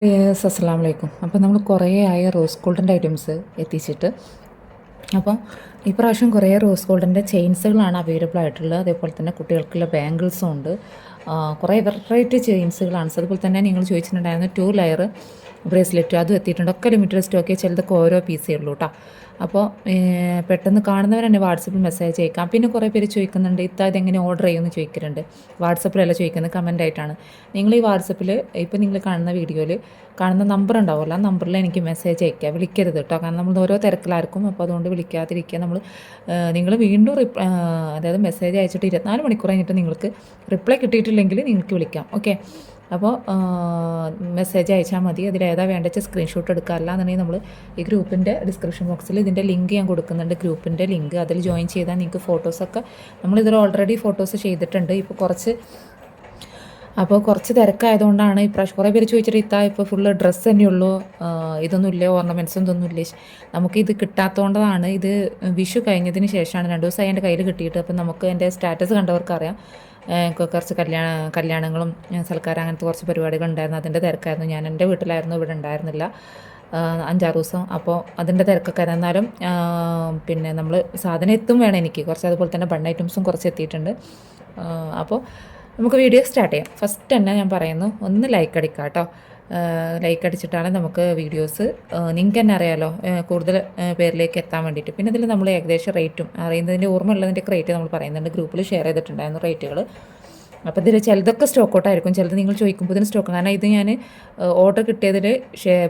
അസ്സലാമു അലൈക്കും. അപ്പോൾ നമ്മൾ കുറേ ആയ റോസ് ഗോൾഡിൻ്റെ ഐറ്റംസ് എത്തിച്ചിട്ട്. അപ്പോൾ ഇപ്രാവശ്യം കുറേ റോസ് ഗോൾഡിൻ്റെ ചെയിൻസുകളാണ് അവൈലബിൾ ആയിട്ടുള്ളത്. അതേപോലെ തന്നെ കുട്ടികൾക്കുള്ള ബാംഗിൾസും ഉണ്ട്. കുറേ വെറൈറ്റി ചെയിൻസുകളാണ്. അതുപോലെ തന്നെ നിങ്ങൾ ചോദിച്ചിട്ടുണ്ടായിരുന്നു 2 ലെയർ ബ്രേസ്ലെറ്റ് അതും എത്തിയിട്ടുണ്ട്. ഒക്കെ ലിമിറ്റഡ് സ്റ്റോക്കേ, ചിലതൊക്കെ ഓരോ പീസേ ഉള്ളൂ കേട്ടോ. അപ്പോൾ പെട്ടെന്ന് കാണുന്നവർ തന്നെ വാട്സപ്പിൽ മെസ്സേജ് അയക്കാം. പിന്നെ കുറേ പേര് ചോദിക്കുന്നുണ്ട്, ഇതെങ്ങനെ ഓർഡർ ചെയ്യുമെന്ന് ചോദിക്കുന്നുണ്ട്. വാട്സപ്പിലല്ല ചോദിക്കുന്നത്, കമൻ്റ് ആയിട്ടാണ്. നിങ്ങൾ ഈ വാട്സപ്പിൽ ഇപ്പോൾ നിങ്ങൾ കാണുന്ന വീഡിയോയിൽ കാണുന്ന നമ്പർ ഉണ്ടാവുമല്ലോ, ആ നമ്പറിൽ എനിക്ക് മെസ്സേജ് അയക്കുക, വിളിക്കരുത് കേട്ടോ. കാരണം നമ്മൾ ഓരോ തിരക്കിലായിരിക്കും. അപ്പോൾ അതുകൊണ്ട് വിളിക്കാതിരിക്കുക. നിങ്ങൾ വീണ്ടും അതായത് മെസ്സേജ് അയച്ചിട്ട് 24 മണിക്കൂർ കഴിഞ്ഞിട്ട് നിങ്ങൾക്ക് റിപ്ലൈ കിട്ടിയിട്ടില്ലെങ്കിൽ നിങ്ങൾക്ക് വിളിക്കാം. ഓക്കെ, അപ്പോൾ മെസ്സേജ് അയച്ചാൽ മതി. അതിലേതാ വേണ്ടത് സ്ക്രീൻഷോട്ട് എടുക്കുക. അല്ലാന്നുണ്ടെങ്കിൽ നമ്മൾ ഈ ഗ്രൂപ്പിൻ്റെ ഡിസ്ക്രിപ്ഷൻ ബോക്സിൽ ഇതിൻ്റെ ലിങ്ക് ഞാൻ കൊടുക്കുന്നുണ്ട്, ഗ്രൂപ്പിൻ്റെ ലിങ്ക്. അതിൽ ജോയിൻ ചെയ്താൽ നിങ്ങൾക്ക് ഫോട്ടോസൊക്കെ നമ്മളിതിൽ ഓൾറെഡി ഫോട്ടോസ് ചെയ്തിട്ടുണ്ട്. അപ്പോൾ കുറച്ച് തിരക്കായതുകൊണ്ടാണ് ഇപ്രാവശ്യം. കുറേ പേര് ചോദിച്ചിട്ട് ഇപ്പോൾ ഫുള്ള് ഡ്രസ്സ് തന്നെയുള്ളൂ, ഇതൊന്നുമില്ലേ, ഓർണമെൻറ്റ്സും ഇതൊന്നുമില്ലേ. നമുക്കിത് കിട്ടാത്തതുകൊണ്ടാണ്. ഇത് വിഷു കഴിഞ്ഞതിന് ശേഷമാണ്, 2 ദിവസമായി എൻ്റെ കയ്യിൽ കിട്ടിയിട്ട്. അപ്പം നമുക്ക് എൻ്റെ സ്റ്റാറ്റസ് കണ്ടവർക്കറിയാം, കുറച്ച് കല്യാണങ്ങളും സൽക്കാരം അങ്ങനത്തെ കുറച്ച് പരിപാടികൾ ഉണ്ടായിരുന്നു. അതിൻ്റെ തിരക്കായിരുന്നു. ഞാൻ എൻ്റെ വീട്ടിലായിരുന്നു, ഇവിടെ ഉണ്ടായിരുന്നില്ല 5-6 ദിവസം. അപ്പോൾ അതിൻ്റെ തിരക്കൊക്കെ എന്നാലും പിന്നെ നമ്മൾ സാധനം എത്തും വേണം എനിക്ക് കുറച്ച്. അതുപോലെ തന്നെ ബൺ ഐറ്റംസും കുറച്ച് എത്തിയിട്ടുണ്ട്. അപ്പോൾ നമുക്ക് വീഡിയോ സ്റ്റാർട്ട് ചെയ്യാം. ഫസ്റ്റ് തന്നെ ഞാൻ പറയുന്നു, ഒന്ന് ലൈക്ക് അടിക്കുക കേട്ടോ. ലൈക്ക് അടിച്ചിട്ടാണ് നമുക്ക് വീഡിയോസ് നിങ്ങൾക്ക് തന്നെ അറിയാമല്ലോ കൂടുതൽ പേരിലേക്ക് എത്താൻ വേണ്ടിയിട്ട്. പിന്നെ ഇതിൽ നമ്മൾ ഏകദേശം റേറ്റും അറിയുന്നതിൻ്റെ ഓർമ്മയുള്ളതിൻ്റെ റേറ്റ് നമ്മൾ പറയുന്നുണ്ട്. ഗ്രൂപ്പിൽ ഷെയർ ചെയ്തിട്ടുണ്ടായിരുന്നു റേറ്റുകൾ. അപ്പോൾ ഇതിൽ ചിലതൊക്കെ സ്റ്റോക്ക് ഔട്ടായിരിക്കും, ചിലത് നിങ്ങൾ ചോദിക്കുമ്പോൾ ഇതിന് സ്റ്റോക്ക്. കാരണം ഇത് ഞാൻ ഓർഡർ കിട്ടിയതിൽ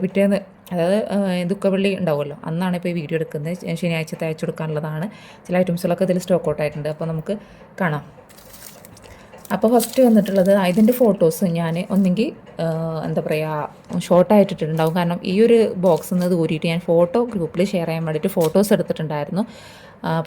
പിറ്റേന്ന്, അതായത് ദുഃഖവെള്ളി ഉണ്ടാവുമല്ലോ, അന്നാണ് ഇപ്പോൾ ഈ വീഡിയോ എടുക്കുന്നത്. ശനിയാഴ്ചത്തെ അയച്ചു കൊടുക്കാനുള്ളതാണ്. ചില ഐറ്റംസുകളൊക്കെ ഇതിൽ സ്റ്റോക്ക് ഔട്ടായിട്ടുണ്ട്. അപ്പോൾ നമുക്ക് കാണാം. അപ്പോൾ ഫസ്റ്റ് വന്നിട്ടുള്ളത് ഇതിൻ്റെ ഫോട്ടോസ് ഞാൻ ഒന്നെങ്കിൽ എന്താ പറയുക ഷോർട്ടായിട്ടിട്ടുണ്ടാവും. കാരണം ഈ ഒരു ബോക്സിൽ നിന്ന് ഊരിയിട്ട് ഞാൻ ഫോട്ടോ ഗ്രൂപ്പിൽ ഷെയർ ചെയ്യാൻ വേണ്ടിയിട്ട് ഫോട്ടോസ് എടുത്തിട്ടുണ്ടായിരുന്നു.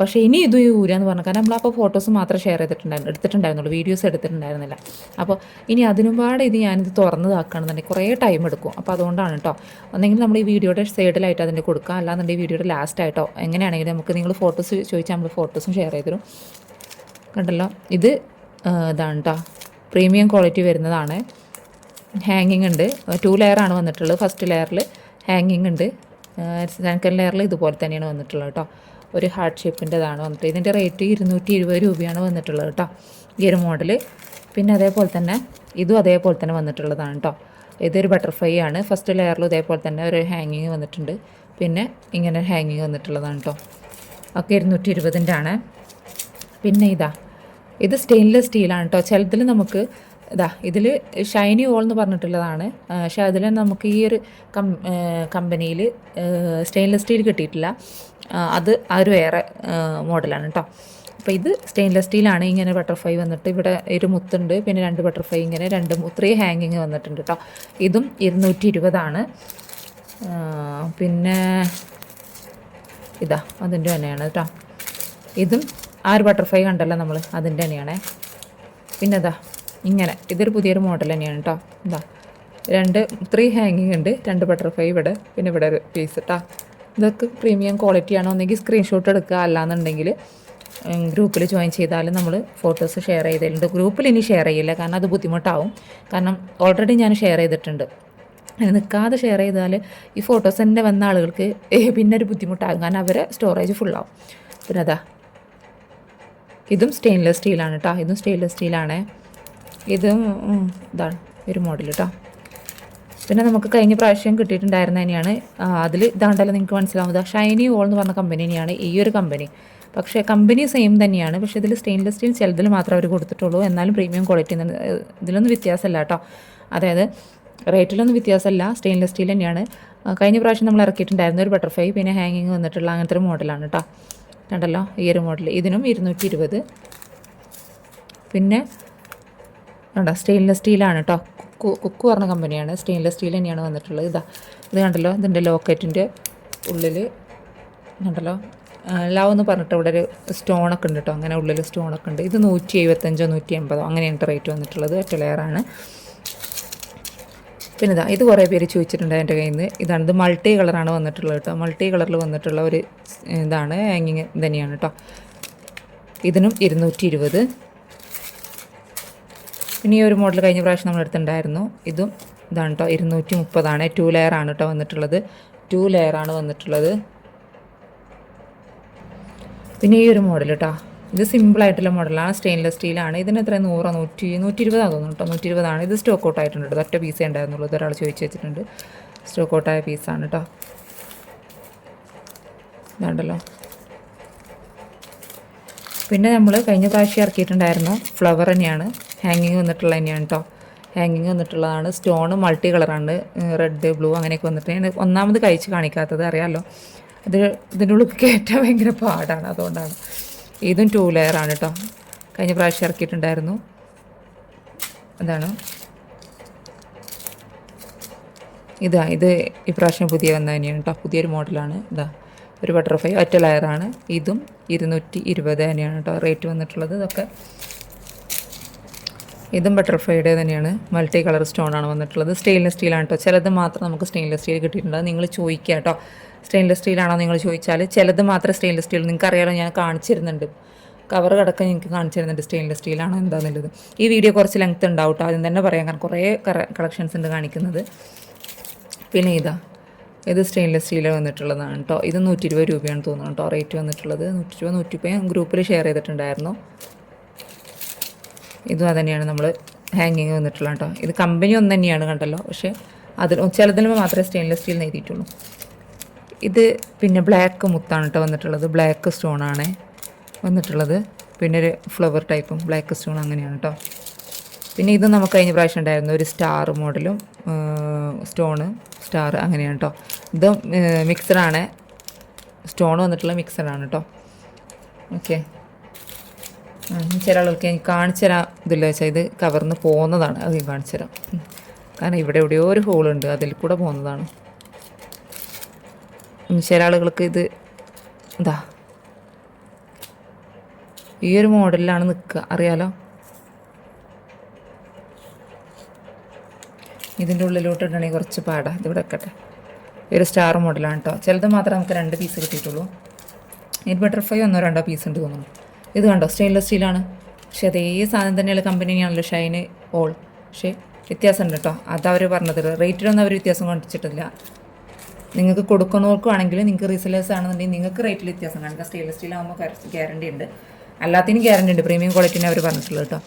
പക്ഷേ ഇനി ഇത് ഊരാന്ന് പറഞ്ഞു. കാരണം നമ്മളപ്പോൾ ഫോട്ടോസ് മാത്രമേ എടുത്തിട്ടുണ്ടായിരുന്നുള്ളൂ, വീഡിയോസ് എടുത്തിട്ടുണ്ടായിരുന്നില്ല. അപ്പോൾ ഇനി അതിനുപാടെ ഞാനിത് തുറന്നതാക്കുകയാണെന്നുണ്ടെങ്കിൽ കുറേ ടൈം എടുക്കും. അപ്പോൾ അതുകൊണ്ടാണ് കേട്ടോ. ഒന്നെങ്കിൽ നമ്മൾ ഈ വീഡിയോയുടെ സൈഡിലായിട്ട് അതിൻ്റെ കൊടുക്കുക, അല്ലാന്നുണ്ടെങ്കിൽ വീഡിയോയുടെ ലാസ്റ്റായിട്ടോ എങ്ങനെയാണെങ്കിലും നമുക്ക് നിങ്ങൾ ഫോട്ടോസ് ചോദിച്ചാൽ നമ്മൾ ഫോട്ടോസും ഷെയർ ചെയ്ത് തരും. കണ്ടല്ലോ, ഇത് ഇതാണ് കേട്ടോ, പ്രീമിയം ക്വാളിറ്റി വരുന്നതാണ്. ഹാങ്ങിങ് ഉണ്ട്. 2 ലെയറാണ് വന്നിട്ടുള്ളത്. ഫസ്റ്റ് ലെയറിൽ ഹാങ്ങിങ് ഉണ്ട്, സെക്കൻഡ് ലെയറിൽ ഇതുപോലെ തന്നെയാണ് വന്നിട്ടുള്ളത് കേട്ടോ. ഒരു ഹാർട്ട് ഷേപ്പിൻ്റെതാണ് വന്നിട്ട്. ഇതിൻ്റെ റേറ്റ് 220 രൂപയാണ് വന്നിട്ടുള്ളത് കേട്ടോ, ഈ ഒരു മോഡൽ. പിന്നെ അതേപോലെ തന്നെ ഇതും അതേപോലെ തന്നെ വന്നിട്ടുള്ളതാണ് കേട്ടോ. ഇതൊരു ബട്ടർഫ്ലൈ ആണ്. ഫസ്റ്റ് ലെയറിൽ ഇതേപോലെ തന്നെ ഒരു ഹാങ്ങിങ് വന്നിട്ടുണ്ട്. പിന്നെ ഇങ്ങനെ ഹാങ്ങിങ് വന്നിട്ടുള്ളതാണ് കേട്ടോ. ഒക്കെ 220-ൻ്റെ ആണ്. പിന്നെ ഇത് സ്റ്റെയിൻലെസ് സ്റ്റീലാണ് കേട്ടോ. ചിലതിൽ നമുക്ക് ഇതിൽ ഷൈനി ഓൾ എന്ന് പറഞ്ഞിട്ടുള്ളതാണ്. പക്ഷേ അതിൽ നമുക്ക് ഈ ഒരു കമ്പനിയിൽ സ്റ്റെയിൻലെസ് സ്റ്റീൽ കിട്ടിയിട്ടില്ല. അത് ഒരു വേറെ മോഡലാണ് കേട്ടോ. അപ്പോൾ ഇത് സ്റ്റെയിൻലെസ് സ്റ്റീലാണ്. ഇങ്ങനെ ബട്ടർഫ്ലൈ വന്നിട്ട് ഇവിടെ ഒരു മുത്തുണ്ട്, പിന്നെ 2 ബട്ടർഫ്ലൈ, ഇങ്ങനെ 3 ഹാങ്ങിങ് വന്നിട്ടുണ്ട് കേട്ടോ. ഇതും 220 പിന്നെ അതിൻ്റെ തന്നെയാണ് കേട്ടോ. ഇതും ഒരു ബട്ടർഫ്ലൈ കണ്ടല്ലോ നമ്മൾ, അതിൻ്റെ തന്നെയാണേ. പിന്നെ ഇങ്ങനെ ഇതൊരു പുതിയൊരു മോഡൽ തന്നെയാണ് കേട്ടോ. 3 ഹാങ്ങിങ് ഉണ്ട്, 2 ബട്ടർഫ്ലൈ ഇവിടെ, പിന്നെ ഇവിടെ ഒരു പീസ് കേട്ടോ. ഇതൊക്കെ പ്രീമിയം ക്വാളിറ്റിയാണ്. ഒന്നെങ്കിൽ സ്ക്രീൻഷോട്ട് എടുക്കുക, അല്ലാന്നുണ്ടെങ്കിൽ ഗ്രൂപ്പിൽ ജോയിൻ ചെയ്താൽ നമ്മൾ ഫോട്ടോസ് ഷെയർ ചെയ്തിട്ടുണ്ട്. ഗ്രൂപ്പിൽ ഇനി ഷെയർ ചെയ്യില്ല, കാരണം അത് ബുദ്ധിമുട്ടാവും. കാരണം ഓൾറെഡി ഞാൻ ഷെയർ ചെയ്തിട്ടുണ്ട്. നിൽക്കാതെ ഷെയർ ചെയ്താൽ ഈ ഫോട്ടോസ് തന്നെ വന്ന ആളുകൾക്ക് പിന്നെ ഒരു ബുദ്ധിമുട്ടാകും, കാരണം അവരെ സ്റ്റോറേജ് ഫുള്ളാവും. പിന്നെ ഇതും സ്റ്റെയിൻലെസ് സ്റ്റീലാണ് കേട്ടോ. ഇതും സ്റ്റെയിൻലെസ് സ്റ്റീലാണ്. ഇതും ഇതാണ് ഒരു മോഡൽ കേട്ടോ. പിന്നെ നമുക്ക് കഴിഞ്ഞ പ്രാവശ്യം കിട്ടിയിട്ടുണ്ടായിരുന്ന തന്നെയാണ്. അതിൽ ഇതാണ്ടല്ലോ നിങ്ങൾക്ക് മനസ്സിലാവുന്നത്, ഷൈനി ഓൾ എന്ന് പറഞ്ഞ കമ്പനി തന്നെയാണ് ഈ ഒരു കമ്പനി. പക്ഷേ കമ്പനി സെയിം തന്നെയാണ്. പക്ഷേ ഇതിൽ സ്റ്റെയിൻലെസ് സ്റ്റീൽ ചിലതിൽ മാത്രമേ അവർ കൊടുത്തിട്ടുള്ളൂ. എന്നാലും പ്രീമിയം ക്വാളിറ്റി ഇതിലൊന്നും വ്യത്യാസമല്ല കേട്ടോ. അതായത് റേറ്റിലൊന്നും വ്യത്യാസമല്ല, സ്റ്റെയിൻലെസ് സ്റ്റീൽ തന്നെയാണ്. കഴിഞ്ഞ പ്രാവശ്യം നമ്മൾ ഇറക്കിയിട്ടുണ്ടായിരുന്ന ഒരു ബട്ടർഫ്ലൈ, പിന്നെ ഹാങ്ങിങ് വന്നിട്ടുള്ള അങ്ങനത്തെ ഒരു മോഡലാണ് കേട്ടോ. കണ്ടല്ലോ, ഈ ഒരു മോഡൽ. ഇതിനും 220. പിന്നെ സ്റ്റെയിൻലെസ് സ്റ്റീലാണ് കേട്ടോ. കുക്ക് പറഞ്ഞ കമ്പനിയാണ്. സ്റ്റെയിൻലെസ് സ്റ്റീൽ തന്നെയാണ് വന്നിട്ടുള്ളത്. ഇത് കണ്ടല്ലോ, ഇതിൻ്റെ ലോക്കറ്റിൻ്റെ ഉള്ളിൽ കണ്ടല്ലോ ലവ് എന്ന് പറഞ്ഞിട്ട് ഇവിടെ ഒരു സ്റ്റോണൊക്കെ ഉണ്ട് കേട്ടോ. അങ്ങനെ ഉള്ളിൽ സ്റ്റോണൊക്കെ ഉണ്ട്. ഇത് 175 180 അങ്ങനെയാണ് റേറ്റ് വന്നിട്ടുള്ളത്. ഒറ്റ ലെയറാണ്. പിന്നെ ഇത് കുറേ പേര് ചോദിച്ചിട്ടുണ്ട് എൻ്റെ കയ്യിൽ നിന്ന്. ഇത് മൾട്ടി കളറാണ് വന്നിട്ടുള്ളത് കേട്ടോ. മൾട്ടി കളറിൽ വന്നിട്ടുള്ള ഒരു ഹാങ്ങിങ് തന്നെയാണ് കേട്ടോ. ഇതിനും 220. പിന്നെ ഈ ഒരു മോഡൽ കഴിഞ്ഞ പ്രാവശ്യം നമ്മൾ എടുത്തിട്ടുണ്ടായിരുന്നു. ഇതും ഇതാണ് കേട്ടോ 230 2 ലെയറാണ് കേട്ടോ വന്നിട്ടുള്ളത്. 2 ലെയറാണ് വന്നിട്ടുള്ളത്. പിന്നെ ഈ ഒരു മോഡൽ കേട്ടോ, ഇത് സിമ്പിളായിട്ടുള്ള മോഡലാണ്. സ്റ്റെയിൻലെസ് സ്റ്റീലാണ്. ഇതിന് എത്ര 100 120 തോന്നുന്നു കേട്ടോ. 120. ഇത് സ്റ്റോക്ക് ഔട്ട് ആയിട്ടുണ്ട് കേട്ടോ. ഒറ്റ പീസേ ഉണ്ടായിരുന്നുള്ളൂ. ഒരാൾ ചോദിച്ചു വെച്ചിട്ടുണ്ട്. സ്റ്റോക്ക് ഔട്ടായ പീസാണ് കേട്ടോ. ഇതാണ്ടല്ലോ. പിന്നെ നമ്മൾ കഴിഞ്ഞ പ്രാവശ്യം ഇറക്കിയിട്ടുണ്ടായിരുന്നു ഫ്ലവർ തന്നെയാണ്. ഹാങ്ങിങ് വന്നിട്ടുള്ള തന്നെയാണ് കേട്ടോ. ഹാങ്ങിങ് വന്നിട്ടുള്ളതാണ്. സ്റ്റോണ് മൾട്ടി കളറാണ്. റെഡ് ബ്ലൂ അങ്ങനെയൊക്കെ വന്നിട്ട് ഒന്നാമത് കഴിച്ച് കാണിക്കാത്തത് അറിയാമല്ലോ. ഇതിൻ്റെ ഉള്ളിൽ കയറ്റാൻ ഭയങ്കര പാടാണ്, അതുകൊണ്ടാണ്. ഇതും 2 ലെയറാണ് കേട്ടോ. കഴിഞ്ഞ പ്രാവശ്യം ഇറക്കിയിട്ടുണ്ടായിരുന്നു. അതാണ് ഇത് ഇപ്രാവശ്യം പുതിയ വന്ന തന്നെയാണ് കേട്ടോ. പുതിയൊരു മോഡലാണ്. ഒരു ബട്ടർഫ്ലൈ ഒറ്റ ലെയറാണ്. ഇതും 220 തന്നെയാണ് കേട്ടോ റേറ്റ് വന്നിട്ടുള്ളത്. ഇതും ബട്ടർഫ്ലൈയുടെ തന്നെയാണ്. മൾട്ടി കളർ സ്റ്റോണാണ് വന്നിട്ടുള്ളത്. സ്റ്റെയിൻലെസ് സ്റ്റീലാണ് കേട്ടോ. ചിലത് മാത്രം നമുക്ക് സ്റ്റെയിൻലെസ് സ്റ്റീൽ കിട്ടിയിട്ടുണ്ട്. അത് നിങ്ങൾ ചോദിക്കുക കേട്ടോ. സ്റ്റെയിൻലെസ് സ്റ്റീലാണോ നിങ്ങൾ ചോദിച്ചാൽ, ചിലത് മാത്രം സ്റ്റെയിൻലെസ് സ്റ്റീൽ. നിങ്ങൾക്ക് അറിയാലോ, ഞാൻ കാണിച്ചിരുന്നുണ്ട്. കവർ കിടക്കാൻ എനിക്ക് കാണിച്ചിരുന്നുണ്ട് സ്റ്റെയിൻലെസ് സ്റ്റീലാണോ എന്താണെന്നുള്ളത്. ഈ വീഡിയോ കുറച്ച് ലെങ്ത് ഉണ്ടാവും കേട്ടോ. ആദ്യം തന്നെ പറയാം, കാരണം കുറേ കളക്ഷൻസ് ഉണ്ട് കാണിക്കുന്നത്. പിന്നെ ഇത് സ്റ്റെയിൻലെസ് സ്റ്റീൽ വന്നിട്ടുള്ളതാണ് കേട്ടോ. ഇത് 120 രൂപയാണ് തോന്നുന്നു കേട്ടോ റേറ്റ് വന്നിട്ടുള്ളത്. 120 130 ഗ്രൂപ്പിൽ ഷെയർ ചെയ്തിട്ടുണ്ടായിരുന്നു. ഇതും അതുതന്നെയാണ് നമ്മൾ ഹാങ്ങിങ് വന്നിട്ടുള്ള കേട്ടോ. ഇത് കമ്പനി ഒന്ന് തന്നെയാണ് കണ്ടല്ലോ, പക്ഷേ ചിലതിൽ മാത്രമേ സ്റ്റെയിൻലെസ് സ്റ്റീൽ എഴുതിയിട്ടുള്ളൂ. ഇത് പിന്നെ ബ്ലാക്ക് മുത്താണ് കേട്ടോ വന്നിട്ടുള്ളത്. ബ്ലാക്ക് സ്റ്റോണാണ് വന്നിട്ടുള്ളത്. പിന്നെ ഒരു ഫ്ലവർ ടൈപ്പും ബ്ലാക്ക് സ്റ്റോൺ അങ്ങനെയാണ് കേട്ടോ. പിന്നെ ഇത് നമുക്ക് കഴിഞ്ഞ പ്രാവശ്യം ഉണ്ടായിരുന്നു ഒരു സ്റ്റാർ മോഡലും സ്റ്റാർ അങ്ങനെയാണ് കേട്ടോ. ഇത് മിക്സഡാണ്. സ്റ്റോൺ വന്നിട്ടുള്ള മിക്സഡാണ് കേട്ടോ. ഓക്കെ, ചില ആളുകൾക്ക് എനിക്ക് കാണിച്ചു തരാം. ഇതില്ല വെച്ചാൽ ഇത് കവർന്ന് പോകുന്നതാണ്. അത് ഞാൻ കാണിച്ചു തരാം. കാരണം ഇവിടെ എവിടെയോ ഒരു ഹോളുണ്ട്, അതിൽ കൂടെ പോകുന്നതാണ്. ചില ആളുകൾക്ക് ഇത് ഈ ഒരു മോഡലിലാണ് നിൽക്കുക, അറിയാലോ. ഇതിൻ്റെ ഉള്ളിലോട്ട് ഇടണമെങ്കിൽ കുറച്ച് പാടാണ്. ഇതിവിടെ വെക്കട്ടെ. ഒരു സ്റ്റാർ മോഡലാണ് കേട്ടോ. ചിലത് മാത്രമേ നമുക്ക് 2 പീസ് കിട്ടിയിട്ടുള്ളൂ. ഈ ബട്ടർഫ്ലൈ 1-2 പീസ് ഉണ്ട് തോന്നുന്നു. ഇത് കണ്ടോ, സ്റ്റെയിൻലെസ് സ്റ്റീലാണ്. പക്ഷേ അതേ സാധനം തന്നെയുള്ള കമ്പനിയാണല്ലോ ഷൈന് ഓൾ. പക്ഷേ വ്യത്യാസമുണ്ട് കേട്ടോ. അതവർ പറഞ്ഞത് റേറ്റിലൊന്നും അവർ വ്യത്യാസം കാണിച്ചിട്ടില്ല. നിങ്ങൾക്ക് കൊടുക്കുന്നവർക്കാണെങ്കിൽ നിങ്ങൾക്ക് റീസെല്ലേഴ്സ് ആണെന്നുണ്ടെങ്കിൽ നിങ്ങൾക്ക് റേറ്റിൽ വ്യത്യാസം കാണിക്കാം. സ്റ്റെയിൻലെസ് സ്റ്റീലാകുമ്പോൾ ഗ്യാരണ്ടി ഉണ്ട്, എല്ലാത്തിനും ഗ്യാരണ്ടി ഉണ്ട്. പ്രീമിയം ക്വാളിറ്റിനെ അവർ പറഞ്ഞിട്ടുള്ളത് കേട്ടോ.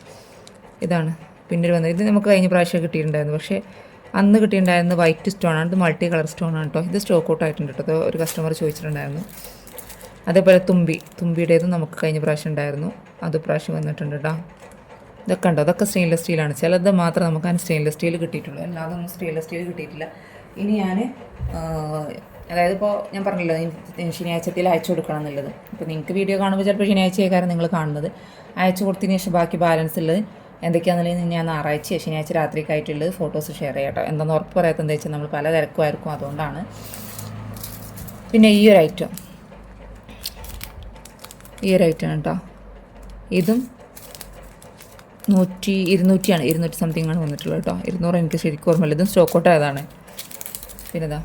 ഇതാണ് പിന്നീട് വന്നത്. ഇത് നമുക്ക് കഴിഞ്ഞ പ്രാവശ്യം കിട്ടിയിട്ടുണ്ടായിരുന്നു. പക്ഷേ അന്ന് കിട്ടിയിട്ടുണ്ടായിരുന്നത് വൈറ്റ് സ്റ്റോണാണ്. ഇത് മൾട്ടി കളർ സ്റ്റോണാണ് കേട്ടോ. ഇത് സ്റ്റോക്ക് ഔട്ട് ആയിട്ടുണ്ട് കേട്ടോ. ഒരു കസ്റ്റമർ ചോദിച്ചിട്ടുണ്ടായിരുന്നു. അതേപോലെ തുമ്പിയുടേതും നമുക്ക് കഴിഞ്ഞ പ്രാവശ്യം ഉണ്ടായിരുന്നു. അത് പ്രാവശ്യം വന്നിട്ടുണ്ട് കേട്ടോ. ഇതൊക്കെ ഉണ്ടോ, അതൊക്കെ സ്റ്റെയിൻലെസ് സ്റ്റീലാണ്. ചിലത് മാത്രം നമുക്ക് അതിന് സ്റ്റെയിൻലെസ് സ്റ്റീൽ കിട്ടിയിട്ടുള്ളൂ, അല്ലാതെ ഒന്നും സ്റ്റെയിൻലെസ് സ്റ്റീൽ കിട്ടിയിട്ടില്ല. ഇനി ഞാൻ അതായത് ഇപ്പോൾ ഞാൻ പറഞ്ഞല്ലോ ശനിയാഴ്ചത്തിൽ അയച്ചു കൊടുക്കണം എന്നുള്ളത്. ഇപ്പോൾ നിങ്ങൾക്ക് വീഡിയോ കാണുമ്പോൾ ചിലപ്പോൾ ശനിയാഴ്ചയായിക്കാരം നിങ്ങൾ കാണുന്നത്. അയച്ചു കൊടുത്തതിന് ശേഷം ബാക്കി ബാലൻസ് ഉള്ളത് എന്തൊക്കെയാണെന്നുള്ളത് ഞാൻ ഞായറാഴ്ച ശനിയാഴ്ച രാത്രിക്കായിട്ടുള്ളത് ഫോട്ടോസ് ഷെയർ ചെയ്യാം കേട്ടോ. എന്താണെന്ന് ഉറപ്പ് പറയാത്തത് എന്താ വെച്ചാൽ നമ്മൾ പല തിരക്കുമായിരിക്കും, അതുകൊണ്ടാണ്. പിന്നെ ഈ ഒരു ഐറ്റം കേട്ടോ. ഇതും 200 സംതിങ് ആണ് വന്നിട്ടുള്ളത് കേട്ടോ. 200 എനിക്ക് ശരിക്കും ഓർമ്മയില്ല. ഇതും സ്റ്റോക്ക് ഔട്ട് ആയതാണ്. പിന്നെ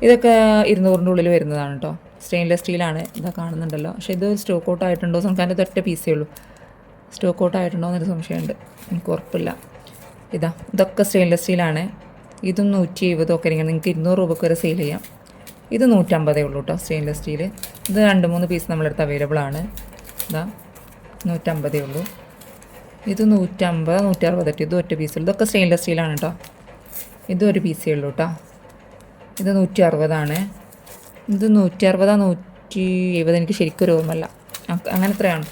ഇതൊക്കെ 200-ൻ്റെ ഉള്ളിൽ വരുന്നതാണ് കേട്ടോ. സ്റ്റെയിൻലെസ് സ്റ്റീലാണ്. കാണുന്നുണ്ടല്ലോ. പക്ഷേ ഇത് സ്റ്റോക്ക് ഔട്ട് ആയിട്ടുണ്ടോ നമുക്ക് അതിൻ്റെ ഒറ്റ പീസേ ഉള്ളൂ. സ്റ്റോക്ക് ഔട്ട് ആയിട്ടുണ്ടോ എന്നൊരു സംശയമുണ്ട്, എനിക്ക് ഉറപ്പില്ല. ഇതൊക്കെ സ്റ്റെയിൻലെസ് സ്റ്റീലാണ്. ഇതും 170 ഒക്കെ ഇരിക്കണം. നിങ്ങൾക്ക് 200 രൂപയ്ക്ക് വരെ സെയിൽ ചെയ്യാം. ഇത് 150 ഉള്ളൂ കേട്ടോ സ്റ്റെയിൻലെസ് സ്റ്റീൽ. ഇത് 2-3 പീസ് നമ്മളടുത്ത് അവൈലബിൾ ആണ്. 150 ഉള്ളൂ. ഇത് 150 160. ഇത് ഒറ്റ പീസുള്ളൂ. ഇതൊക്കെ സ്റ്റെയിൻലെസ് സ്റ്റീലാണ് കേട്ടോ. ഇതും ഒരു പീസേ ഉള്ളൂ കേട്ടോ. ഇത് 160. ഇത് 160 170 എനിക്ക് ശരിക്കും ഒരു ഓർമ്മല്ല, അങ്ങനെ എത്രയാണ്.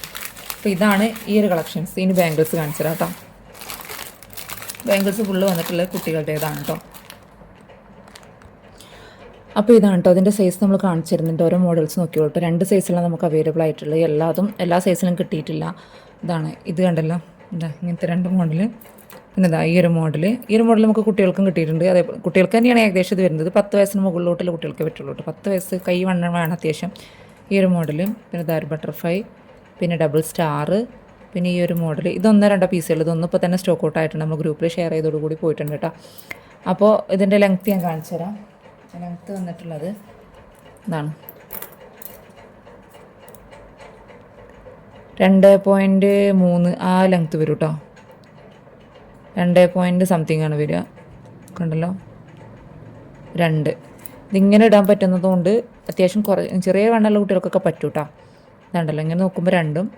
അപ്പോൾ ഇതാണ് ഈ ഒരു കളക്ഷൻസ്. ഇനി ബാംഗിൾസ് കാണിച്ചു തരാം കേട്ടോ. ബാംഗിൾസ് ഫുള്ള് വന്നിട്ടുള്ളത് കുട്ടികളുടേതാണ് കേട്ടോ. അപ്പോൾ ഇതാണ് കേട്ടോ അതിൻ്റെ സൈസ് നമ്മൾ കാണിച്ചിരുന്നുണ്ട്. ഓരോ മോഡൽസ് നോക്കിയോളൂ കേട്ടോ. 2 സൈസിലാണ് നമുക്ക് അവൈലബിൾ ആയിട്ടുള്ളത്. എല്ലാ സൈസിലും കിട്ടിയിട്ടില്ല. ഇത് കണ്ടല്ലോ, ഇങ്ങനത്തെ 2 മോഡൽ. പിന്നെ ഈ ഒരു മോഡൽ നമുക്ക് കുട്ടികൾക്കും കിട്ടിയിട്ടുണ്ട്. അതേപോലെ കുട്ടികൾക്ക് തന്നെയാണ് ഏകദേശം ഇത് വരുന്നത്. 10 വയസ്സിന് മുകളിലോട്ടുള്ള കുട്ടികൾക്ക് പറ്റുള്ളൂ കേട്ടോ. 10 വയസ്സ് കൈ വണ്ണം വേണം അത്യാവശ്യം. ഈ ഒരു മോഡൽ. പിന്നെ ഒരു ബട്ടർഫ്ലൈ, പിന്നെ ഡബിൾ സ്റ്റാർ, പിന്നെ ഈ ഒരു മോഡൽ. ഇത് 1-2 പീസുകൾ. ഇതൊന്നും ഇപ്പോൾ തന്നെ സ്റ്റോക്ക് ഔട്ട് ആയിട്ടുണ്ട്. നമ്മൾ ഗ്രൂപ്പിൽ ഷെയർ ചെയ്തോടുകൂടി പോയിട്ടുണ്ട് കേട്ടോ. അപ്പോൾ ഇതിൻ്റെ ലെങ്ത്ത് ഞാൻ കാണിച്ചു തരാം. ലെങ്ത്ത് വന്നിട്ടുള്ളത് ഇതാണ്. 2.3 ആ ലെങ്ത്ത് വരും കേട്ടോ. 2 പോയിൻറ്റ് സംതിങ് ആണ് വരിക. കണ്ടല്ലോ 2. ഇതിങ്ങനെ ഇടാൻ പറ്റുന്നതുകൊണ്ട് അത്യാവശ്യം ചെറിയ വണ്ണമുള്ള കുട്ടികൾക്കൊക്കെ പറ്റും കേട്ടോ. ഇതുണ്ടല്ലോ ഇങ്ങനെ നോക്കുമ്പോൾ 2ഉം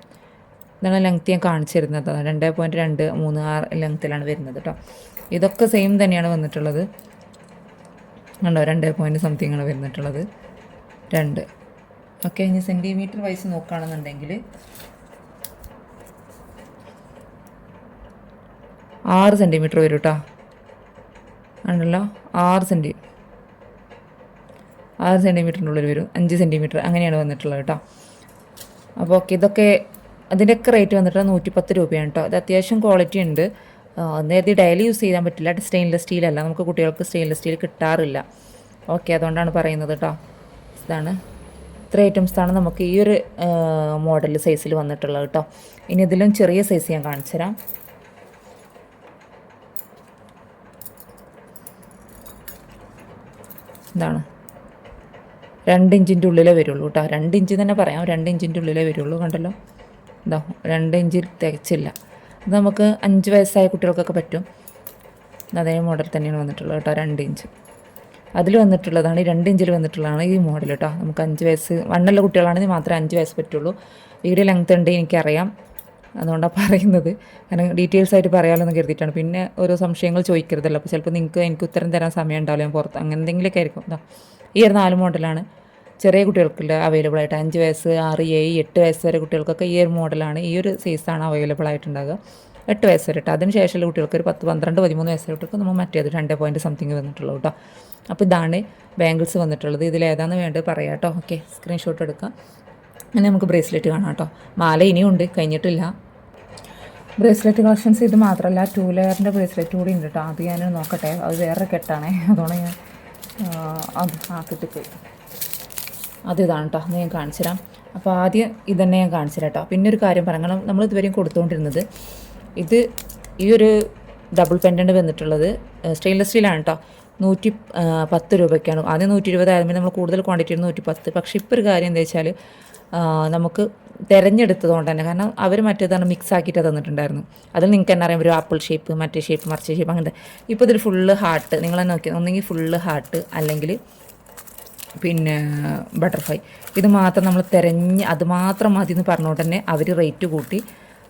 ഇതാണ് ലെങ്ത്ത് ഞാൻ കാണിച്ചു തരുന്നത്. 2.236 ലെങ്ത്തിലാണ് വരുന്നത് കേട്ടോ. ഇതൊക്കെ സെയിം തന്നെയാണ് വന്നിട്ടുള്ളത് കണ്ടോ. 2 സംതിങ് ആണ് വരുന്നിട്ടുള്ളത് 2. ഓക്കെ. ഇനി സെൻറ്റിമീറ്റർ വൈസ് നോക്കുകയാണെന്നുണ്ടെങ്കിൽ 6 സെൻറ്റിമീറ്റർ വരും കേട്ടോ. ആണല്ലോ 6 സെൻറ്റിമീറ്ററിൻ്റെ ഉള്ളിൽ വരും. 5 സെൻറ്റിമീറ്റർ അങ്ങനെയാണ് വന്നിട്ടുള്ളത് കേട്ടോ. അപ്പോൾ ഓക്കെ. ഇതൊക്കെ അതിൻ്റെയൊക്കെ റേറ്റ് വന്നിട്ട് 110 രൂപയാണ് കേട്ടോ. ഇത് അത്യാവശ്യം ക്വാളിറ്റി ഉണ്ട്. നേരത്തെ ഡെയിലി യൂസ് ചെയ്യാൻ പറ്റില്ല. സ്റ്റെയിൻലെസ് സ്റ്റീലല്ല, നമുക്ക് കുട്ടികൾക്ക് സ്റ്റെയിൻലെസ് സ്റ്റീൽ കിട്ടാറില്ല. ഓക്കെ, അതുകൊണ്ടാണ് പറയുന്നത് കേട്ടോ. ഇതാണ് ഇത്ര ഐറ്റംസാണ് നമുക്ക് ഈ ഒരു മോഡൽ സൈസിൽ വന്നിട്ടുള്ളത് കേട്ടോ. ഇനി ഇതിലും ചെറിയ സൈസ് ഞാൻ കാണിച്ചു തരാം. ഇതാണ് 2 ഇഞ്ചിൻ്റെ ഉള്ളിലേ വരുള്ളൂ കേട്ടോ. 2 ഇഞ്ച് തന്നെ പറയാം, 2 ഇഞ്ചിൻ്റെ ഉള്ളിലേ വരുള്ളൂ. കണ്ടല്ലോ, ഇതാ 2 ഇഞ്ച് തികച്ചില്ല. ഇത് നമുക്ക് 5 വയസ്സായ കുട്ടികൾക്കൊക്കെ പറ്റും. അതേ മോഡൽ തന്നെയാണ് വന്നിട്ടുള്ളത് കേട്ടോ. 2 ഇഞ്ച് അതിൽ വന്നിട്ടുള്ളതാണ്. ഈ 2 ഇഞ്ചിൽ വന്നിട്ടുള്ളതാണ് ഈ മോഡൽ കേട്ടോ. നമുക്ക് 5 വയസ്സ് വണ്ണുള്ള കുട്ടികളാണെങ്കിൽ മാത്രമേ 5 വയസ്സ് പറ്റുള്ളൂ. വീഡിയോ ലെങ്ത് ഉണ്ട് എനിക്കറിയാം, അതുകൊണ്ടാണ് പറയുന്നത്. കാരണം ഡീറ്റെയിൽസ് ആയിട്ട് പറയാമെന്ന് കരുതിയിട്ടാണ്. പിന്നെ ഓരോ സംശയങ്ങൾ ചോദിക്കരുതല്ലോ. അപ്പോൾ ചിലപ്പോൾ എനിക്ക് ഉത്തരം തരാൻ സമയം ഉണ്ടാവില്ല, ഞാൻ പുറത്ത് അങ്ങനെ എന്തെങ്കിലുമൊക്കെ ആയിരിക്കും. ഈ ഒരു 4 മോഡലാണ് ചെറിയ കുട്ടികൾക്കുള്ള അവൈലബിൾ ആയിട്ട്. 5 വയസ്സ് 6, 7, 8 വയസ്സ് വരെ കുട്ടികൾക്കൊക്കെ ഈ ഒരു മോഡലാണ്, ഈ ഒരു സൈസാണ് അവൈലബിൾ ആയിട്ടുണ്ടാകുക. 8 വയസ്സ് വരെ കേട്ടോ. അതിന് ശേഷമുള്ള കുട്ടികൾക്ക് ഒരു 10, 12, 13 വയസ്സ് കുട്ടികൾക്ക് നമ്മൾ മറ്റേത് 2 സംതിങ് വന്നിട്ടുള്ളൂ കേട്ടോ. അപ്പോൾ ഇതാണ് ബാംഗിൾസ് വന്നിട്ടുള്ളത്. ഇതിലേതാണെന്ന് വേണ്ടത് പറയാം കേട്ടോ. ഓക്കെ, സ്ക്രീൻഷോട്ട് എടുക്കാം. അങ്ങനെ നമുക്ക് ബ്രേസ്ലെറ്റ് കാണാം കേട്ടോ. മാല ഇനിയും ഉണ്ട്, കഴിഞ്ഞിട്ടില്ല. ബ്രേസ്ലെറ്റ് കളക്ഷൻസ് ഇത് മാത്രമല്ല, 2 ലെയറിൻ്റെ ബ്രേസ്ലെറ്റ് കൂടി ഉണ്ട് കേട്ടോ. അത് ഞാൻ നോക്കട്ടെ, അത് വേറെ കെട്ടാണേ, അതുകൊണ്ട് ഞാൻ അത് കിട്ടിപ്പോയി. ഇതാണ് കേട്ടോ, അത് ഞാൻ കാണിച്ചു തരാം. അപ്പോൾ ആദ്യം ഇതന്നെ ഞാൻ കാണിച്ചു തരാം കേട്ടോ. പിന്നെ ഒരു കാര്യം പറയാം, നമ്മൾ ഇതുവരെയും കൊടുത്തുകൊണ്ടിരുന്നത് ഇത് ഈ ഒരു ഡബിൾ പെൻഡൻ്റ് വന്നിട്ടുള്ളത് സ്റ്റെയിൻലെസ് സ്റ്റീലാണ് കേട്ടോ. 110 രൂപയ്ക്കാണ്. ആദ്യം 120 ആയിരുന്നു, നമ്മൾ കൂടുതൽ ക്വാണ്ടിറ്റി 110. പക്ഷേ ഇപ്പോൾ ഒരു കാര്യം എന്താ വെച്ചാൽ നമുക്ക് തിരഞ്ഞെടുത്തതുകൊണ്ട് തന്നെ, കാരണം അവർ മറ്റേതാണ് മിക്സ് ആക്കിയിട്ട് തന്നിട്ടുണ്ടായിരുന്നു. അതിൽ നിങ്ങൾക്ക് തന്നെ അറിയാം, ഒരു ആപ്പിൾ ഷേപ്പ്, മറ്റേ ഷേപ്പ്, മറിച്ച ഷേപ്പ്, അങ്ങനത്തെ. ഇപ്പോൾ ഇതിൽ ഫുള്ള് ഹാർട്ട്, നിങ്ങളെ നോക്കി, ഒന്നെങ്കിൽ ഫുള്ള് ഹാർട്ട് അല്ലെങ്കിൽ പിന്നെ ബട്ടർഫ്ലൈ. ഇത് മാത്രം നമ്മൾ അത് മാത്രം മതി എന്ന് പറഞ്ഞുകൊണ്ട് തന്നെ അവർ റേറ്റ് കൂട്ടി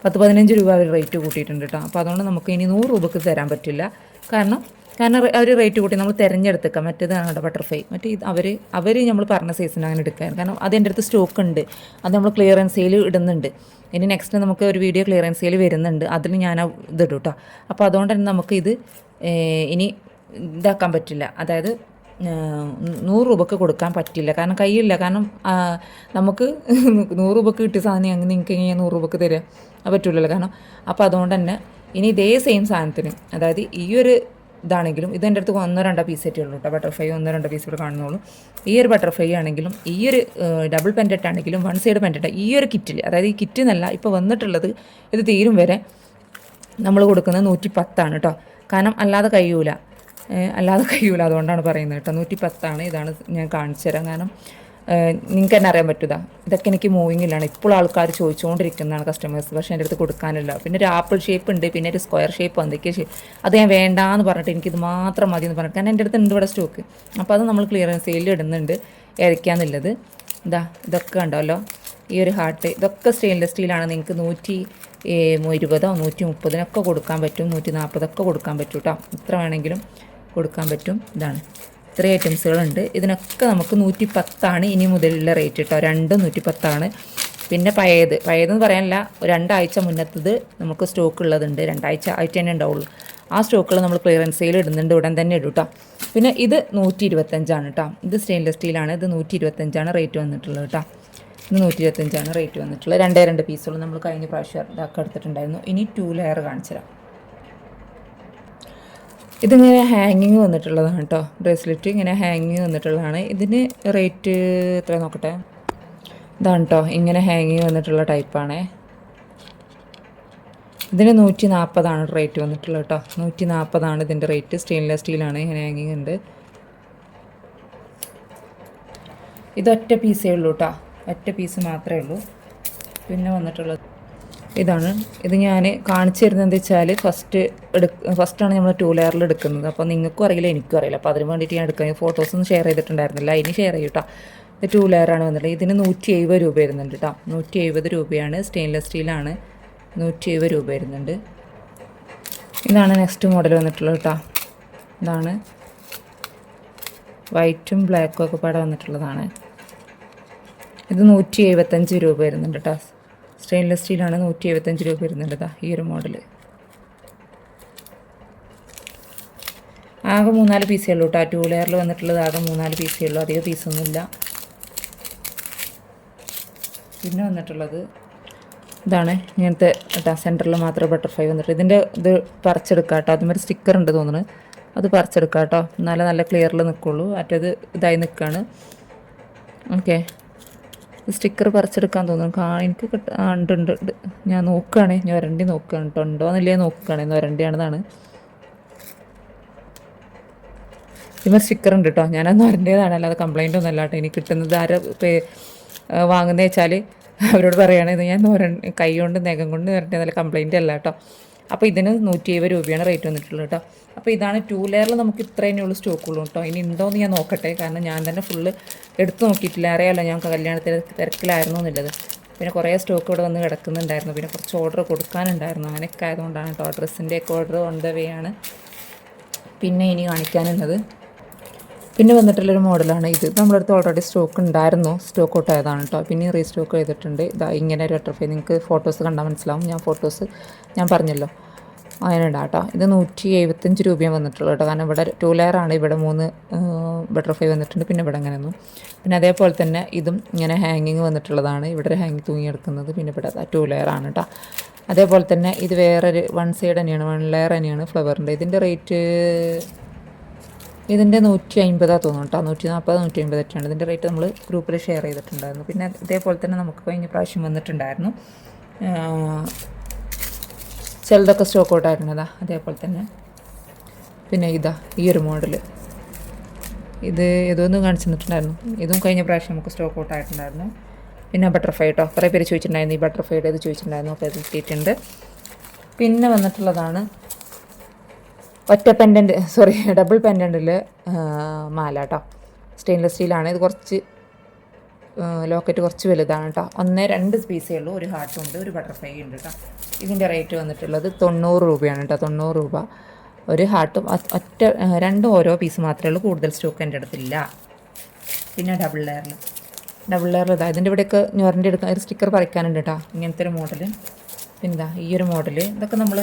10-15 രൂപ അവർ റേറ്റ് കൂട്ടിയിട്ടുണ്ട് കേട്ടോ. അപ്പോൾ അതുകൊണ്ട് നമുക്ക് ഇനി 100 രൂപയ്ക്ക് തരാൻ പറ്റില്ല. കാരണം അവർ റേറ്റ് കൂട്ടി നമ്മൾ തിരഞ്ഞെടുത്തേക്കാം. മറ്റേതാണ് കേട്ടോ ബട്ടർഫ്ലൈ. മറ്റേ അവർ നമ്മൾ പറഞ്ഞ സൈസിന് അങ്ങനെ എടുക്കാൻ. കാരണം അത് എൻ്റെ അടുത്ത് സ്റ്റോക്ക് ഉണ്ട്, അത് നമ്മൾ ക്ലിയറൻസ് സെയിൽ ഇടുന്നുണ്ട്. ഇനി നെക്സ്റ്റ് നമുക്ക് ഒരു വീഡിയോ ക്ലിയറൻസ് സെയിൽ വരുന്നുണ്ട്, അതിൽ ഞാൻ ഇതിടും കേട്ടോ. അപ്പോൾ അതുകൊണ്ട് തന്നെ നമുക്കിത് ഇനി ഇതാക്കാൻ പറ്റില്ല. അതായത് 100 രൂപയ്ക്ക് കൊടുക്കാൻ പറ്റില്ല, കാരണം കയ്യില്ല. കാരണം നമുക്ക് 100 രൂപയ്ക്ക് കിട്ടിയ സാധനം അങ്ങനെ നിങ്ങൾക്ക് ഇങ്ങനെ 100 രൂപയ്ക്ക് തരിക പറ്റില്ലല്ലോ. കാരണം അപ്പോൾ അതുകൊണ്ട് തന്നെ ഇനി ഇതേ സെയിം സാധനത്തിന്, അതായത് ഈ ഒരു ഇതാണെങ്കിലും ഇത് എൻ്റെ അടുത്ത് 1-2 പീസേറ്റേ ഉള്ളൂ കേട്ടോ. ബട്ടർഫ്ലൈ 1-2 പീസ് ഇവിടെ കാണുന്നുള്ളൂ. ഈ ഒരു ബട്ടർഫ്ലൈ ആണെങ്കിലും ഈ ഒരു ഡബിൾ പെൻഡൻ്റ് ആണെങ്കിലും 1 സൈഡ് പെൻഡൻ്റ്, ഈ ഒരു കിറ്റിൽ, അതായത് ഈ കിറ്റ് എന്നല്ല ഇപ്പോൾ വന്നിട്ടുള്ളത്, ഇത് തീരും വരെ നമ്മൾ കൊടുക്കുന്നത് 110 കേട്ടോ. കാരണം അല്ലാതെ കഴിയൂല. അതുകൊണ്ടാണ് പറയുന്നത് കേട്ടോ. 110. ഇതാണ് ഞാൻ കാണിച്ചു തരാം. കാരണം നിങ്ങൾക്ക് തന്നെ അറിയാൻ പറ്റുക, ഇതൊക്കെ എനിക്ക് മൂവിങ്ങിലാണ്. ഇപ്പോൾ ആൾക്കാർ ചോദിച്ചുകൊണ്ടിരിക്കുന്നതാണ് കസ്റ്റമേഴ്സ്, പക്ഷേ എൻ്റെ അടുത്ത് കൊടുക്കാനില്ല. പിന്നെ ഒരു ആപ്പിൾ ഷേപ്പ് ഉണ്ട്, പിന്നെ ഒരു സ്ക്വയർ ഷേപ്പ്, എന്തൊക്കെയോ ഷേപ്പ്, അത് ഞാൻ വേണ്ടാന്ന് പറഞ്ഞിട്ട് എനിക്കിത് മാത്രം മതി എന്ന് പറഞ്ഞിട്ട്, കാരണം എൻ്റെ അടുത്ത് ഉണ്ട് ഇവിടെ സ്റ്റോക്ക്. അപ്പോൾ അത് നമ്മൾ ക്ലിയറൻസ് സെയിൽ ഇടുന്നുണ്ട്. ഏതൊക്കെയാണെന്നുള്ളത് ഇതൊക്കെ കണ്ടല്ലോ. ഈ ഒരു ഹാർട്ട്, ഇതൊക്കെ സ്റ്റെയിൻലെസ് സ്റ്റീലാണ്. നിങ്ങൾക്ക് 120, 130 കൊടുക്കാൻ പറ്റും, 140 കൊടുക്കാൻ പറ്റും കേട്ടോ. ഇത്ര വേണമെങ്കിലും കൊടുക്കാൻ പറ്റും. ഇതാണ് ഇത്രയും ഐറ്റംസുകളുണ്ട്. ഇതിനൊക്കെ നമുക്ക് 110 ഇനി മുതലുള്ള റേറ്റ് കേട്ടോ. 2 110. പിന്നെ പഴയതെന്ന് പറയാനില്ല, 2 ആഴ്ച മുന്നത്തത് നമുക്ക് സ്റ്റോക്ക് ഉള്ളതുണ്ട്. 2 ആഴ്ച ആയിട്ട് തന്നെ ഉണ്ടാവുള്ളൂ. ആ സ്റ്റോക്കുകൾ നമ്മൾ ക്ലിയറൻസ് സെയിൽ ഇടുന്നുണ്ട്, ഉടൻ തന്നെ ഇടും കേട്ടോ. പിന്നെ ഇത് 125 കേട്ടോ. ഇത് സ്റ്റെയിൻലെസ് സ്റ്റീലാണ്. ഇത് 125 റേറ്റ് വന്നിട്ടുള്ളത് കേട്ടോ. ഇത് 125 റേറ്റ് വന്നിട്ടുള്ളത്. 2 പീസുകൾ നമ്മൾ കഴിഞ്ഞ പ്രാവശ്യം ഇതൊക്കെ എടുത്തിട്ടുണ്ടായിരുന്നു. ഇനി 2 ലെയർ കാണിച്ചു തരാം. ഇതിങ്ങനെ ഹാങ്ങിങ് വന്നിട്ടുള്ളതാണ് കേട്ടോ. ബ്രേസ്ലെറ്റ് ഇങ്ങനെ ഹാങ്ങിങ് വന്നിട്ടുള്ളതാണ്. ഇതിന് റേറ്റ് എത്ര നോക്കട്ടെ. ഇതാണ് കേട്ടോ, ഇങ്ങനെ ഹാങ്ങിങ് വന്നിട്ടുള്ള ടൈപ്പാണേ. ഇതിന് 140 റേറ്റ് വന്നിട്ടുള്ളത് കേട്ടോ. 140 ഇതിൻ്റെ റേറ്റ്. സ്റ്റെയിൻലെസ് സ്റ്റീലാണ്, ഇങ്ങനെ ഹാങ്ങിങ് ഉണ്ട്. ഇതൊറ്റ പീസേ ഉള്ളൂ കേട്ടോ, ഒറ്റ പീസ് മാത്രമേ ഉള്ളൂ. പിന്നെ വന്നിട്ടുള്ളത് ഇതാണ്. ഇത് ഞാൻ കാണിച്ചു തരുന്നത് എന്താ വെച്ചാൽ ഫസ്റ്റാണ് നമ്മൾ 2 ലെയറിൽ എടുക്കുന്നത്. അപ്പോൾ നിങ്ങൾക്കും അറിയില്ല, എനിക്കും അറിയില്ല. അപ്പോൾ അതിന് വേണ്ടിയിട്ട് ഞാൻ എടുക്കുക. ഫോട്ടോസൊന്നും ഷെയർ ചെയ്തിട്ടുണ്ടായിരുന്നില്ല, അതിന് ഷെയർ ചെയ്യും കേട്ടോ. ഇത് 2 ലെയറാണ് വന്നിട്ട്. ഇതിന് 170 രൂപ വരുന്നുണ്ട് കേട്ടോ. 170 രൂപയാണ്. സ്റ്റെയിൻലെസ് സ്റ്റീലാണ്. 170 രൂപ വരുന്നുണ്ട്. ഇതാണ് നെക്സ്റ്റ് മോഡൽ വന്നിട്ടുള്ളത് കേട്ടോ. ഇതാണ് വൈറ്റും ബ്ലാക്കും ഒക്കെ പാടെ വന്നിട്ടുള്ളതാണ്. ഇത് 175 രൂപ വരുന്നുണ്ട് കേട്ടോ. സ്റ്റെയിൻലെസ് സ്റ്റീലാണ്. 175 രൂപ വരുന്നുണ്ട് കേട്ടോ ഈ ഒരു മോഡൽ. ആകെ 3-4 പീസേ ഉള്ളൂ കേട്ടോ. 2 ലെയറിൽ വന്നിട്ടുള്ളത് ആകെ 3-4 പീസേ ഉള്ളൂ, അധികം പീസൊന്നുമില്ല. പിന്നെ വന്നിട്ടുള്ളത് ഇതാണ്. ഇങ്ങനത്തെ കേട്ടോ, സെൻറ്ററിൽ മാത്രം ബട്ടർഫ്ലൈ വന്നിട്ട്. ഇതിൻ്റെ ഇത് പറിച്ചെടുക്കാം കേട്ടോ. അതുമാതിരി സ്റ്റിക്കർ ഉണ്ട് തോന്നുന്നു, അത് പറിച്ചെടുക്കാം കേട്ടോ. നല്ല ക്ലിയറിൽ നിൽക്കുള്ളൂ. മറ്റേത് ഇതായി നിൽക്കുകയാണ്. ഓക്കെ, സ്റ്റിക്കർ പറിച്ചെടുക്കാൻ തോന്നുന്നു. എനിക്ക് ഉണ്ട്. ഞാൻ നോക്കുകയാണേ, ഞൊരണ്ടി നോക്കുകയാണ് കേട്ടോ. ഉണ്ടോ എന്നില്ലേ നോക്കുകയാണേ. ഞൊരണ്ടിയാണെന്നാണ്. ഇവർ സ്റ്റിക്കർ ഉണ്ട് കേട്ടോ. ഞാനത് ഞൊരണ്ടിയതാണ്, അല്ലാതെ കംപ്ലൈൻ്റ് ഒന്നും അല്ല കേട്ടോ. എനിക്ക് കിട്ടുന്നത് വാങ്ങുന്നത് വെച്ചാൽ അവരോട് പറയുകയാണ്, ഇത് ഞാൻ കൈ കൊണ്ട് നഖം കൊണ്ട് ഞൊരണ്ടിയതല്ല, കംപ്ലൈൻ്റ് അല്ല കേട്ടോ. അപ്പോൾ ഇതിന് 170 രൂപയാണ് റേറ്റ് വന്നിട്ടുള്ളത് കേട്ടോ. അപ്പോൾ ഇതാണ് 2 ലെയറിൽ നമുക്ക് ഇത്രയേ ഉള്ളൂ സ്റ്റോക്കുള്ളൂ കേട്ടോ. ഇനി ഉണ്ടോയെന്ന് ഞാൻ നോക്കട്ടെ, കാരണം ഞാൻ തന്നെ ഫുള്ള് എടുത്ത് നോക്കിയിട്ടില്ല. അറിയാമല്ലോ, ഞാൻ കല്യാണത്തിൽ തിരക്കിലായിരുന്നു എന്നുള്ളത്. പിന്നെ കുറേ സ്റ്റോക്ക് ഇവിടെ വന്ന് കിടക്കുന്നുണ്ടായിരുന്നു. പിന്നെ കുറച്ച് ഓർഡർ കൊടുക്കാനുണ്ടായിരുന്നു. അങ്ങനെയൊക്കെ ആയതുകൊണ്ടാണ് കേട്ടോ. ഡ്രസ്സിൻ്റെയൊക്കെ ഓർഡർ ഓൺ ദ വേ ആണ്. പിന്നെ ഇനി കാണിക്കാനുള്ളത് പിന്നെ വന്നിട്ടുള്ളൊരു മോഡലാണ് ഇത്. നമ്മുടെ അടുത്ത് ഓൾറെഡി സ്റ്റോക്ക് ഉണ്ടായിരുന്നു, സ്റ്റോക്ക് ഔട്ട് ആയതാണ് കേട്ടോ. പിന്നെ റീസ്റ്റോക്ക് ചെയ്തിട്ടുണ്ട്. ഇതാ ഇങ്ങനെ ഒരു ബട്ടർഫ്ലൈ. നിങ്ങൾക്ക് ഫോട്ടോസ് കണ്ടാൽ മനസ്സിലാവും. ഞാൻ പറഞ്ഞല്ലോ, അങ്ങനെ ഉണ്ടാ കേട്ടോ. ഇത് 175 രൂപയും വന്നിട്ടുള്ളൂ കേട്ടോ. കാരണം ഇവിടെ 2 ലെയറാണ്. ഇവിടെ 3 ബട്ടർഫ്ലൈ വന്നിട്ടുണ്ട്. പിന്നെ ഇവിടെ അങ്ങനെയൊന്നും. പിന്നെ അതേപോലെ തന്നെ ഇതും ഇങ്ങനെ ഹാങ്ങിങ് വന്നിട്ടുള്ളതാണ്. ഇവിടെ ഒരു ഹാങ്ങിങ് തൂങ്ങിയെടുക്കുന്നത്. പിന്നെ ഇവിടെ 2 ലെയറാണ് കേട്ടോ. അതേപോലെ തന്നെ ഇത് വേറൊരു 1 സൈഡ് തന്നെയാണ്, 1 ലെയർ തന്നെയാണ് ഫ്ലവറിൻ്റെ. ഇതിൻ്റെ റേറ്റ് 150 തോന്നുന്നു കേട്ടോ. 140 150 ഒക്കെയാണ് ഇതിൻ്റെ റേറ്റ്. നമ്മൾ ഗ്രൂപ്പിൽ ഷെയർ ചെയ്തിട്ടുണ്ടായിരുന്നു. പിന്നെ ഇതേപോലെ തന്നെ നമുക്ക് കഴിഞ്ഞ പ്രാവശ്യം വന്നിട്ടുണ്ടായിരുന്നു. ചിലതൊക്കെ സ്റ്റോക്ക് ഔട്ട് ആയിരുന്നതാ. അതേപോലെ തന്നെ പിന്നെ ഈ ഒരു മോഡൽ, ഇത് ഏതൊന്നും കാണിച്ചു തന്നിട്ടുണ്ടായിരുന്നു. ഇതും കഴിഞ്ഞ പ്രാവശ്യം നമുക്ക് സ്റ്റോക്ക് ഔട്ട് ആയിട്ടുണ്ടായിരുന്നു. പിന്നെ ബട്ടർഫ്ലൈ കേട്ടോ. കുറേ പേര് ചോദിച്ചിട്ടുണ്ടായിരുന്നു ഈ ബട്ടർഫ്ലൈയുടെ ഇത് ചോദിച്ചിട്ടുണ്ടായിരുന്നു. അപ്പോൾ ഇത് കിട്ടിയിട്ടുണ്ട്. പിന്നെ വന്നിട്ടുള്ളതാണ് ഡബിൾ പെൻഡൻറ്റിൽ മാല കേട്ടോ. സ്റ്റെയിൻലെസ് സ്റ്റീലാണ്. ഇത് കുറച്ച് ലോക്കറ്റ് കുറച്ച് വലുതാണ് കേട്ടോ. 1-2 പീസേ ഉള്ളൂ. ഒരു ഹാർട്ടും ഉണ്ട്, ഒരു ബട്ടർഫ്ലൈ ഉണ്ട് കേട്ടോ. ഇതിൻ്റെ റേറ്റ് വന്നിട്ടുള്ളത് 90 രൂപയാണ് കേട്ടോ. 90 രൂപ. ഒരു ഹാർട്ടും 2 ഓരോ പീസ് മാത്രമേ ഉള്ളൂ. കൂടുതൽ സ്റ്റോക്ക് എൻ്റെ അടുത്തില്ല. പിന്നെ ഡബിൾ ലെയറിൽ ഇതാ ഇതിൻ്റെ ഇവിടെയൊക്കെ ഞൊരണ്ടി എടുക്കാൻ ഒരു സ്റ്റിക്കർ പറിക്കാനുണ്ട് കേട്ടോ. ഇങ്ങനത്തെ ഒരു മോഡൽ. പിന്നെ ഈ ഒരു മോഡൽ. ഇതൊക്കെ നമ്മൾ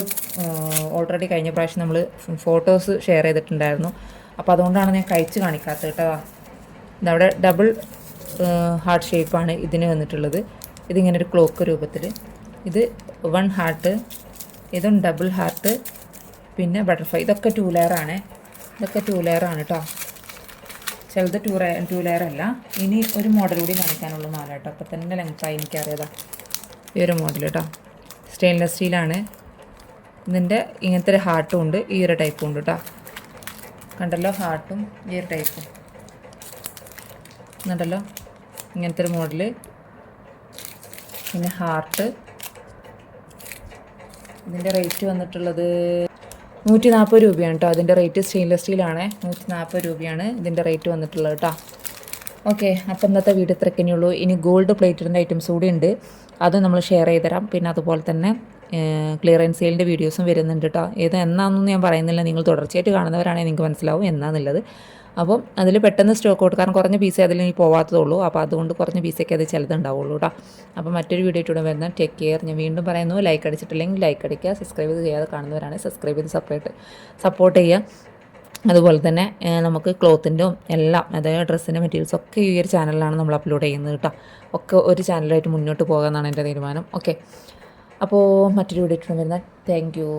ഓൾറെഡി കഴിഞ്ഞ പ്രാവശ്യം നമ്മൾ ഫോട്ടോസ് ഷെയർ ചെയ്തിട്ടുണ്ടായിരുന്നു. അപ്പോൾ അതുകൊണ്ടാണ് ഞാൻ കഴിച്ച് കാണിക്കാത്തത് കേട്ടോ. ഇതവിടെ ഡബിൾ ഹാർട്ട് ഷേപ്പാണ് ഇതിന് വന്നിട്ടുള്ളത്. ഇതിങ്ങനെ ഒരു ക്ലോക്ക് രൂപത്തിൽ. ഇത് 1 ഹാർട്ട്, ഇതും ഡബിൾ ഹാർട്ട്, പിന്നെ ബട്ടർഫ്ലൈ. ഇതൊക്കെ 2 ലെയറാണ്. കേട്ടോ. ചിലത് 2 ലെയർ അല്ല. ഇനി ഒരു മോഡൽ കൂടി കാണിക്കാനുള്ള മാല കേട്ടോ. അപ്പോൾ തന്നെ ലെങ്ത്തായി എനിക്കറിയാതാ. ഈ ഒരു മോഡൽ കേട്ടോ. സ്റ്റെയിൻലെസ് സ്റ്റീലാണ്. ഇതിൻ്റെ ഇങ്ങനത്തെ ഒരു ഹാർട്ടും ഉണ്ട്, ഈ ഒരു ടൈപ്പും ഉണ്ട് കേട്ടോ. കണ്ടല്ലോ, ഹാർട്ടും ഈ ഒരു ടൈപ്പും എന്നുണ്ടല്ലോ. ഇങ്ങനത്തെ ഒരു മോഡൽ. പിന്നെ ഹാർട്ട്. ഇതിൻ്റെ റേറ്റ് വന്നിട്ടുള്ളത് 140 രൂപയാണ് കേട്ടോ. അതിൻ്റെ റേറ്റ് സ്റ്റെയിൻലെസ് സ്റ്റീലാണ്. 140 രൂപയാണ് ഇതിൻ്റെ റേറ്റ് വന്നിട്ടുള്ളത് കേട്ടോ. ഓക്കെ, അപ്പോൾ ഇന്നത്തെ വീഡിയോ ഇത്രയൊക്കെ ഉള്ളൂ. ഇനി ഗോൾഡ് പ്ലേറ്റഡിൻ്റെ ഐറ്റംസ് കൂടി ഉണ്ട്, അത് നമ്മൾ ഷെയർ ചെയ്ത് തരാം. പിന്നെ അതുപോലെ തന്നെ ക്ലിയറൻസ് സെയിലിൻ്റെ വീഡിയോസും വരുന്നുണ്ട് കേട്ടോ. എന്നാണെന്നൊന്നും ഞാൻ പറയുന്നില്ല, നിങ്ങൾ തുടർച്ചയായിട്ട് കാണുന്നവരാണെങ്കിൽ നിങ്ങൾക്ക് മനസ്സിലാവും എന്നാന്നുള്ളത്. അപ്പം അതിൽ പെട്ടെന്ന് സ്റ്റോക്ക് ഔട്ട്, കാരണം കുറഞ്ഞ പീസേ അതിൽ ഇനി പോകാത്തതുള്ളൂ. അപ്പോൾ അതുകൊണ്ട് കുറഞ്ഞ പീസൊക്കെ അത് ചിലതുണ്ടാവുള്ളൂ കേട്ടോ. അപ്പോൾ മറ്റൊരു വീഡിയോ ഇട്ട് വരുന്ന ടേക്ക് കെയർ. ഞാൻ വീണ്ടും പറയുന്നു, ലൈക്ക് അടിച്ചിട്ടില്ലെങ്കിൽ ലൈക്ക് അടിക്കുക. സബ്സ്ക്രൈബ് ചെയ്യാതെ കാണുന്നവരാണെങ്കിൽ സബ്സ്ക്രൈബ് ചെയ്ത് സപ്പോർട്ട് ചെയ്യുക. അതുപോലെ തന്നെ നമുക്ക് ക്ലോത്തിൻ്റെയും എല്ലാം, അതായത് ഡ്രസ്സിൻ്റെ മെറ്റീരിയൽസൊക്കെ ഈ ഒരു ചാനലിലാണ് നമ്മൾ അപ്ലോഡ് ചെയ്യുന്നത് കേട്ടോ. ഒക്കെ ഒരു ചാനലായിട്ട് മുന്നോട്ട് പോകാമെന്നാണ് എൻ്റെ തീരുമാനം. ഓക്കെ, അപ്പോൾ മറ്റൊരു വീഡിയോ ഇട്ട് വരുന്നത്. Thank you.